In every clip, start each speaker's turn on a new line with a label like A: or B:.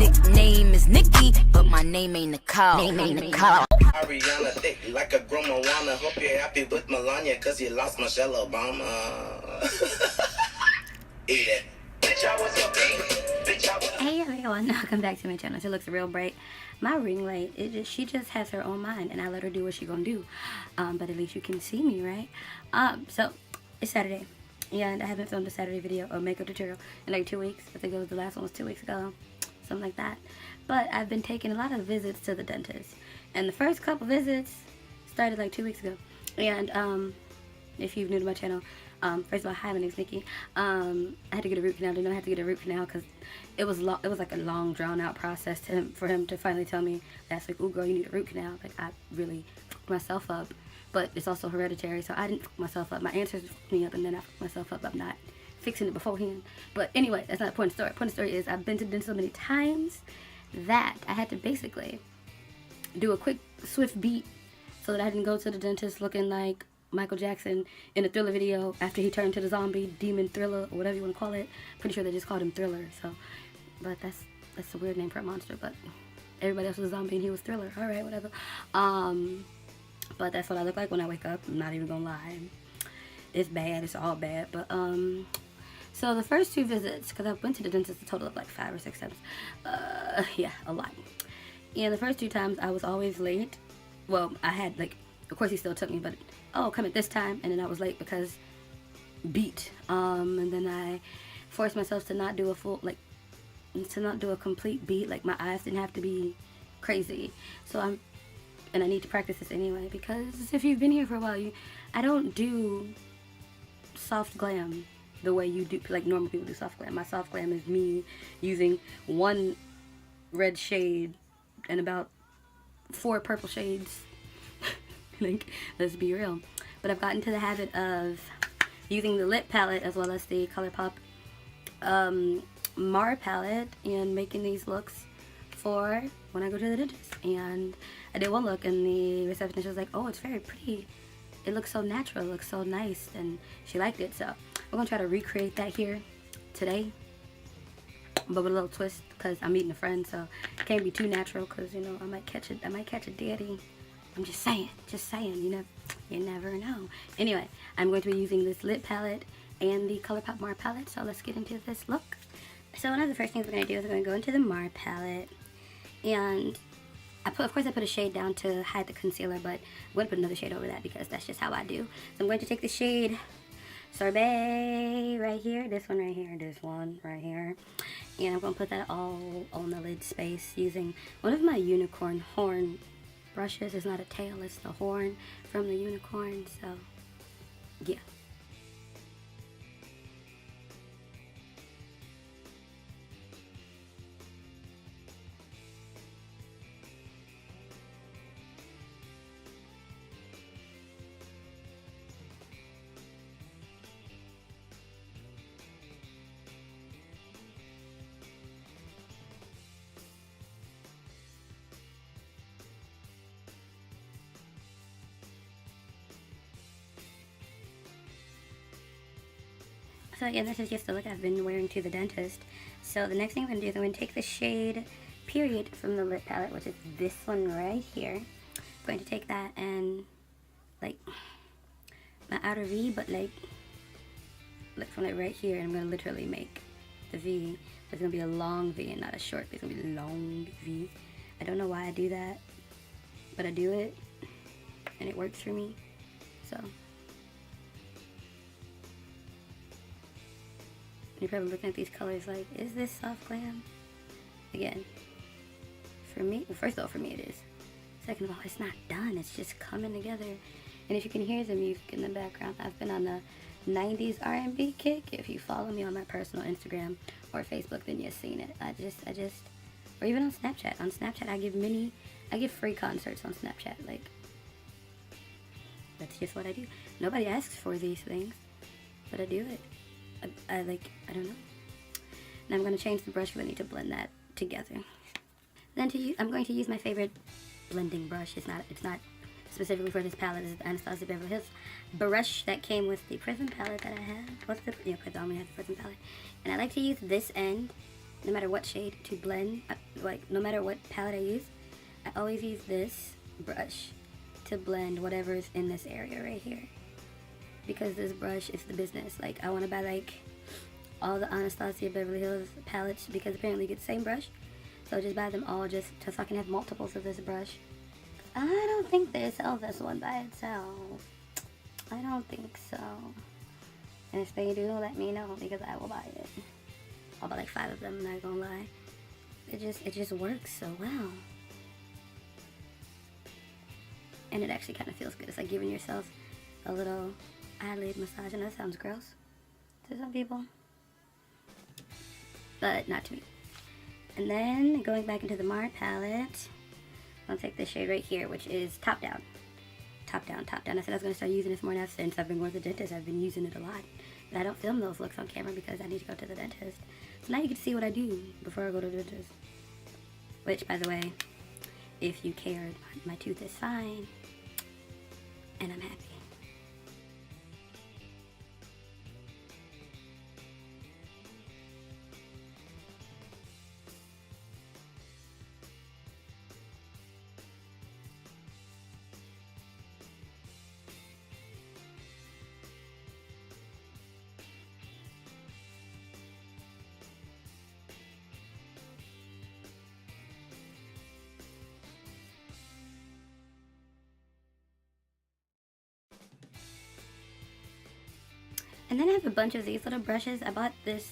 A: nickname is Nikki, but my name ain't Nicole.
B: Ariana thick like a grandma wanna. Hope you're happy with Melania, cause you lost Michelle Obama. Eat it. Bitch, I was your baby. Bitch, I was...
C: Hey everyone, welcome back to my channel. She looks real bright. My ring light, she just has her own mind, and I let her do what she gonna do. But at least you can see me, right? So it's Saturday, and I haven't filmed a Saturday video or makeup tutorial in like 2 weeks. I think it was the last one was 2 weeks ago, something like that. But I've been taking a lot of visits to the dentist, and the first couple visits started like 2 weeks ago. And if you're new to my channel, first of all, hi, my name's Nikki. I had to get a root canal. I didn't know I had to get a root canal because it was like a long, drawn-out process for him to finally tell me last week, "Ooh, girl, you need a root canal." Like, I really fucked myself up, but it's also hereditary, so I didn't fuck myself up. My ancestors fucked me up, and then I fucked myself up. I'm not fixing it beforehand. But anyway, that's not the point of the story. The point of the story is I've been to the dentist so many times that I had to basically do a quick, swift beat so that I didn't go to the dentist looking like Michael Jackson in a Thriller video after he turned to the zombie demon Thriller, or whatever you want to call it. Pretty sure they just called him Thriller. So, but that's a weird name for a monster. But everybody else was a zombie and he was Thriller. All right, whatever. But that's what I look like when I wake up. I'm not even gonna lie. It's bad. It's all bad. But so the first 2 visits, because I went to the dentist a total of like 5 or 6 times. Yeah, a lot. And the first 2 times I was always late. Well, I had like, of course he still took me, but oh, come at this time, and then I was late because beat. And then I forced myself to not do a full, like, to not do a complete beat. Like, my eyes didn't have to be crazy. So and I need to practice this anyway, because if you've been here for a while, I don't do soft glam the way you do, like normal people do soft glam. My soft glam is me using 1 red shade and about 4 purple shades. Like, let's be real. But I've gotten to the habit of using the lip palette as well as the ColourPop Mar palette and making these looks for when I go to the dentist. And I did one look and the receptionist was like, "Oh, it's very pretty. It looks so natural. It looks so nice." And she liked it. So we're going to try to recreate that here today, but with a little twist, because I'm meeting a friend, so it can't be too natural, because, you know, I might catch a daddy. I'm just saying, you never know. Anyway, I'm going to be using this lip palette and the ColourPop Mar palette, so let's get into this look. So one of the first things we're going to do is we're going to go into the Mar palette, and of course I put a shade down to hide the concealer, but I'm going to put another shade over that because that's just how I do. So I'm going to take the shade Sorbet right here, this one right here, this one right here, and I'm going to put that all on the lid space using one of my unicorn horn brushes. It's not a tail, it's the horn from the unicorn. So yeah. So again, this is just the look I've been wearing to the dentist. So the next thing I'm going to do is I'm going to take the shade Period from the lip palette, which is this one right here. I'm going to take that and, like, my outer V, but like from it right here, and I'm going to literally make the V. It's going to be a long V and not a short V. It's going to be a long V. I don't know why I do that, but I do it, and it works for me. So you're probably looking at these colors like, is this soft glam? Again, for me, well, first of all, for me it is. Second of all, it's not done. It's just coming together. And if you can hear the music in the background, I've been on the 90s R&B kick. If you follow me on my personal Instagram or Facebook, then you've seen it. I just, or even on Snapchat. On Snapchat, I give free concerts on Snapchat. Like, that's just what I do. Nobody asks for these things, but I do it. I don't know. Now I'm going to change the brush because I need to blend that together. Then I'm going to use my favorite blending brush. It's not specifically for this palette. It's the Anastasia Beverly Hills brush that came with the Prism palette that I had. Yeah, because I only have the Prism palette. And I like to use this end no matter what shade to blend, like no matter what palette I use, I always use this brush to blend whatever's in this area right here. Because this brush is the business. Like, I want to buy like all the Anastasia Beverly Hills palettes because apparently you get the same brush. So just buy them all just so I can have multiples of this brush. I don't think they sell this one by itself. I don't think so. And if they do, let me know because I will buy it. I'll buy like 5 of them, I'm not gonna lie. It just works so well. And it actually kind of feels good. It's like giving yourself a little eyelid massage. And that sounds gross to some people, but not to me. And then going back into the Mars palette, I'll take this shade right here, which is Top Down. Top Down, Top Down. I said I was going to start using this more now since I've been going to the dentist. I've been using it a lot. But I don't film those looks on camera because I need to go to the dentist. So now you get to see what I do before I go to the dentist. Which, by the way, if you cared, my tooth is fine. And I'm happy. And then I have a bunch of these little brushes. I bought this,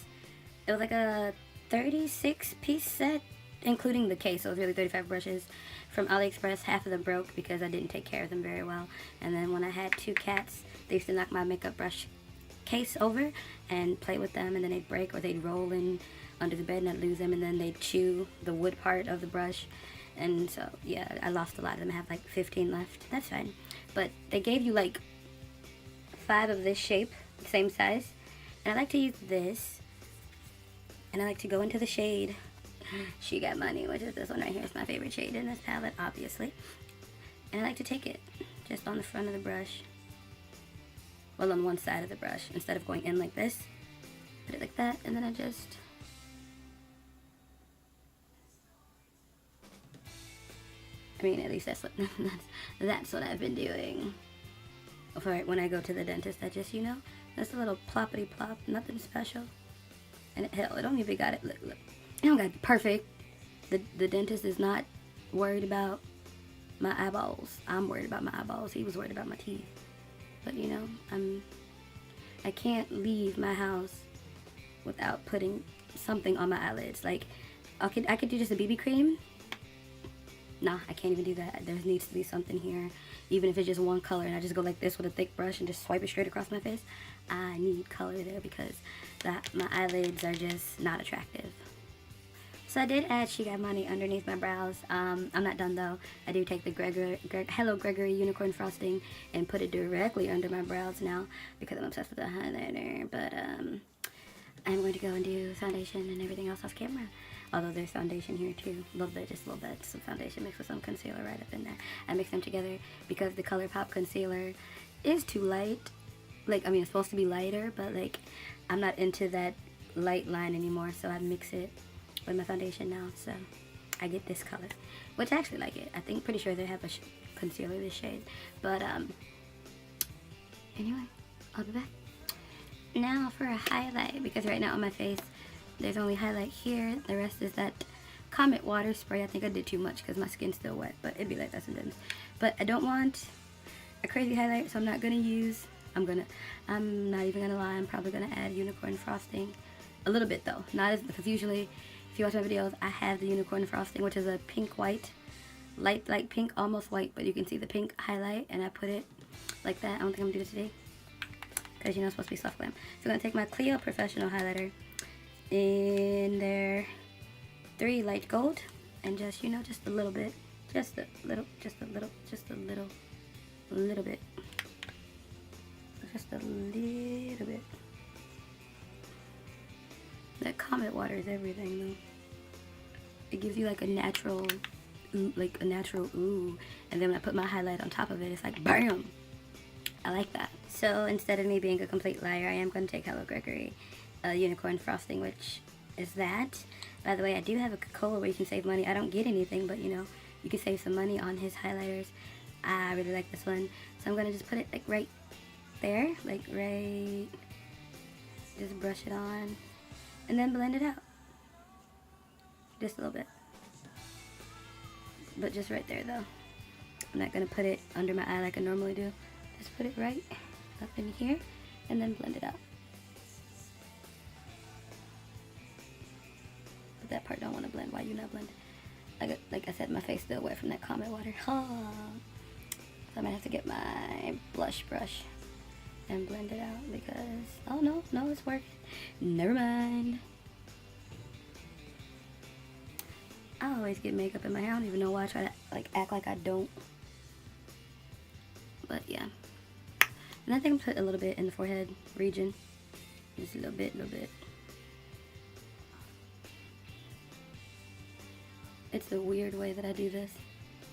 C: it was like a 36-piece set, including the case, so it was really 35 brushes from AliExpress. Half of them broke because I didn't take care of them very well. And then when I had 2 cats, they used to knock my makeup brush case over and play with them, and then they'd break or they'd roll in under the bed and I'd lose them, and then they'd chew the wood part of the brush. And so, yeah, I lost a lot of them. I have like 15 left. That's fine. But they gave you like 5 of this shape, same size, and I like to use this, and I like to go into the shade She Got Money, which is this one right here. It's my favorite shade in this palette, obviously, and I like to take it just on the front of the brush, well, on one side of the brush, instead of going in like this, put it like that, and then I just at least that's what I've been doing for when I go to the dentist. I just, that's a little ploppity plop, nothing special. And hell, it don't even got it. Look, it don't got it perfect. The dentist is not worried about my eyeballs. I'm worried about my eyeballs. He was worried about my teeth. But I can't leave my house without putting something on my eyelids. Like, I could do just a BB cream. Nah, I can't even do that. There needs to be something here. Even if it's just one color and I just go like this with a thick brush and just swipe it straight across my face, I need color there because my eyelids are just not attractive. So I did add She Got Money underneath my brows. I'm not done though. I do take the Hello Gregory Unicorn Frosting and put it directly under my brows now because I'm obsessed with the highlighter. But I'm going to go and do foundation and everything else off camera. Although there's foundation here too, a little bit, just a little bit. Some foundation mixed with some concealer right up in there. I mix them together because the ColourPop concealer is too light. Like, it's supposed to be lighter, but like, I'm not into that light line anymore, so I mix it with my foundation now, so I get this color, which I actually like it. I think, pretty sure they have a concealer this shade, but anyway, I'll be back. Now for a highlight, because right now on my face, there's only highlight here. The rest is that Comet water spray. I think I did too much because my skin's still wet, but it'd be like that sometimes. But I don't want a crazy highlight, so I'm not gonna use. I'm not even gonna lie. I'm probably gonna add unicorn frosting, a little bit though. Not as, because usually, if you watch my videos, I have the unicorn frosting, which is a pink white, light pink, almost white, but you can see the pink highlight, and I put it like that. I don't think I'm gonna do this today because it's supposed to be soft glam. So I'm gonna take my Clio Professional highlighter in there, 3 light gold, and just just a little bit, just a little bit, just a little bit. That Comet water is everything though. It gives you like a natural ooh, and then when I put my highlight on top of it, it's like bam. I like that. So instead of me being a complete liar, I am going to take Hello Gregory Unicorn Frosting, which is that. By the way, I do have a Coca-Cola where you can save money. I don't get anything, but you know, you can save some money on his highlighters. I really like this one. So I'm going to just put it like right there. Like right, just brush it on. And then blend it out. Just a little bit. But just right there though. I'm not going to put it under my eye like I normally do. Just put it right up in here. And then blend it out. But that part don't want to blend. Why you not blend? Like I said, my face still wet from that Comet water. Oh. So I might have to get my blush brush and blend it out because, oh no, it's working. Never mind. I always get makeup in my hair. I don't even know why I try to like act like I don't. But yeah. And I think I'm put a little bit in the forehead region. Just a little bit. It's a weird way that I do this.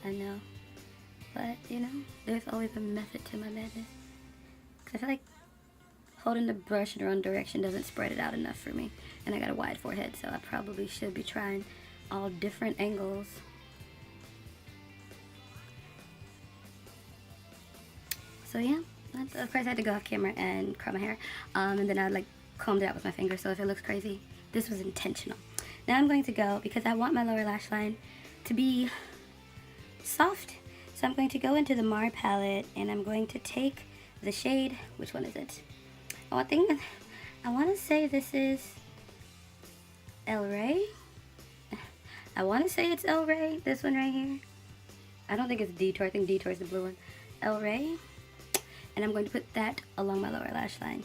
C: I know. But, you know, there's always a method to my madness. Because I feel like holding the brush in the wrong direction doesn't spread it out enough for me. And I got a wide forehead, so I probably should be trying all different angles. So yeah, of course I had to go off camera and curl my hair. And then I like combed it out with my finger, so if it looks crazy, this was intentional. Now I'm going to go, because I want my lower lash line to be soft. So I'm going to go into the Mar palette and I'm going to take the shade, which one is it? Oh, I want to say this is El Rey. I want to say it's El Rey, this one right here. I don't think it's Detour, I think Detour is the blue one. El Rey. And I'm going to put that along my lower lash line.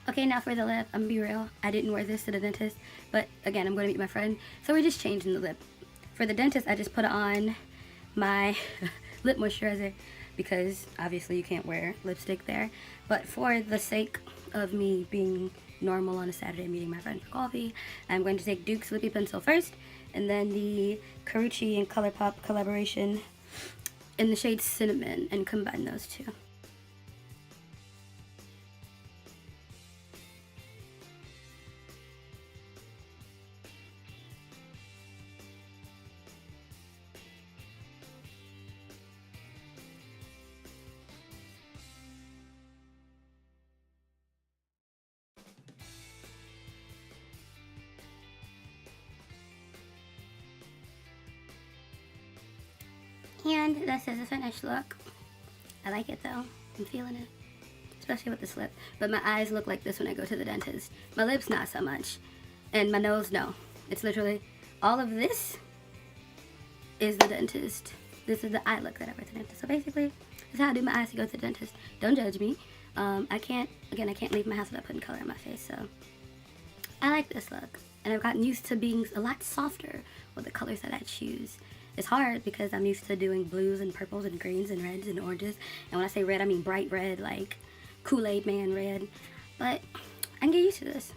C: Okay, now for the lip, I'm gonna be real, I didn't wear this to the dentist, but again, I'm gonna meet my friend, so we're just changing the lip. For the dentist, I just put on my lip moisturizer, because obviously you can't wear lipstick there, but for the sake of me being normal on a Saturday meeting my friend for coffee, I'm going to take Duke's Lippy Pencil first, and then the Karuchi and ColourPop collaboration in the shade Cinnamon, and combine those two. And this is a finished look. I like it though. I'm feeling it. Especially with this lip. But my eyes look like this when I go to the dentist. My lips not so much. And my nose, no. It's literally all of this is the dentist. This is the eye look that I wear to the dentist. So basically, this is how I do my eyes to go to the dentist. Don't judge me. I can't leave my house without putting color in my face. So I like this look. And I've gotten used to being a lot softer with the colors that I choose. It's hard because I'm used to doing blues and purples and greens and reds and oranges. And when I say red, I mean bright red, like Kool-Aid Man red. But I can get used to this.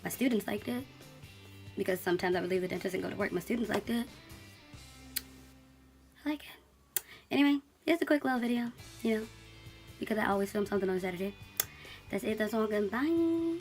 C: My students liked it. Because sometimes I would leave the dentist and go to work. My students liked it. I like it. Anyway, here's a quick little video, you know. Because I always film something on Saturday. That's it. That's all. Goodbye.